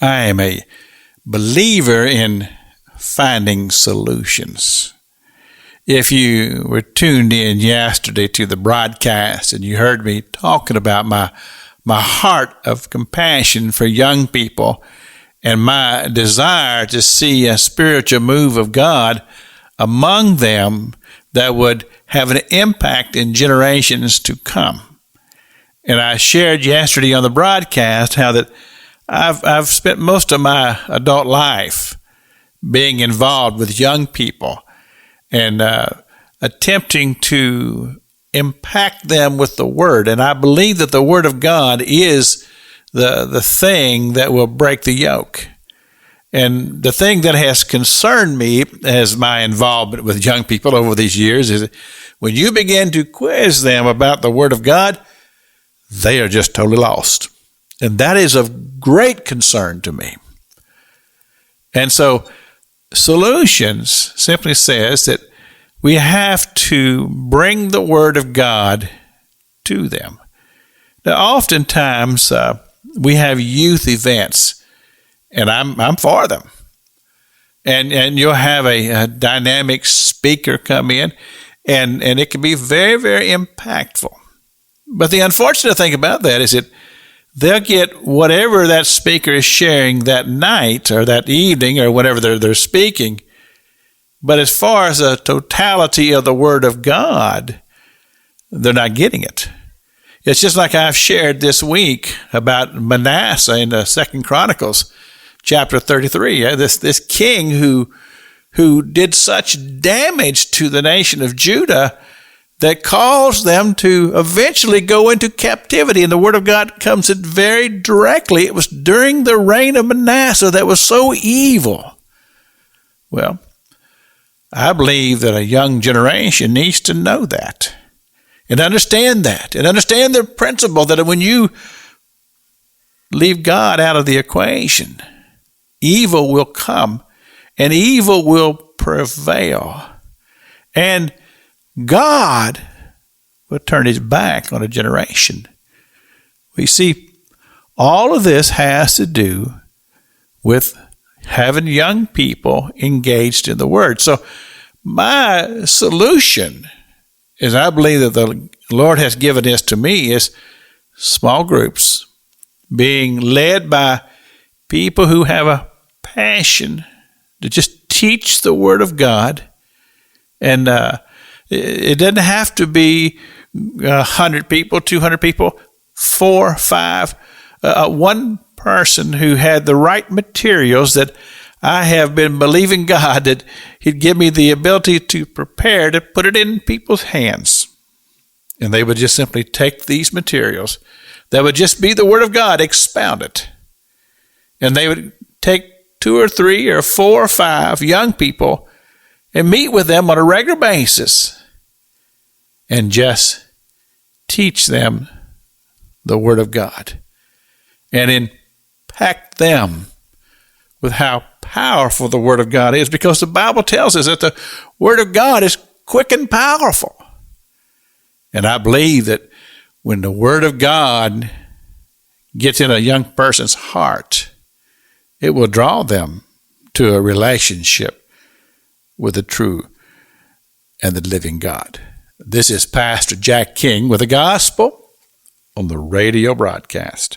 I am a believer in finding solutions. If you were tuned in yesterday to the broadcast and you heard me talking about my heart of compassion for young people and my desire to see a spiritual move of God among them that would have an impact in generations to come. And I shared yesterday on the broadcast how that I've spent most of my adult life being involved with young people and attempting to impact them with the Word. And I believe that the Word of God is the thing that will break the yoke. And the thing that has concerned me as my involvement with young people over these years is when you begin to quiz them about the Word of God, they are just totally lost. And that is of great concern to me. And so Solutions simply says that we have to bring the Word of God to them. Now, oftentimes we have youth events, and I'm for them. And you'll have a dynamic speaker come in, and it can be very, very impactful. But the unfortunate thing about that is that they'll get whatever that speaker is sharing that night or that evening or whatever they're speaking. But as far as the totality of the Word of God, they're not getting it. It's just like I've shared this week about Manasseh in the 2 Chronicles chapter 33. This king who did such damage to the nation of Judah that caused them to eventually go into captivity. And the Word of God comes in very directly. It was during the reign of Manasseh that was so evil. Well, I believe that a young generation needs to know that and understand that and understand the principle that when you leave God out of the equation, evil will come and evil will prevail. And God will turn his back on a generation. We see all of this has to do with having young people engaged in the Word. So my solution is, I believe that the Lord has given this to me, is small groups being led by people who have a passion to just teach the Word of God. And it doesn't have to be 100 people, 200 people, 4, 5, one person who had the right materials that I have been believing God that he'd give me the ability to prepare to put it in people's hands. And they would just simply take these materials that would just be the Word of God, expound it. And they would take 2 or 3 or 4 or 5 young people and meet with them on a regular basis and just teach them the Word of God and impact them with how powerful the Word of God is, because the Bible tells us that the Word of God is quick and powerful. And I believe that when the Word of God gets in a young person's heart, it will draw them to a relationship with the true and the living God. This is Pastor Jack King with the Gospel on the radio broadcast.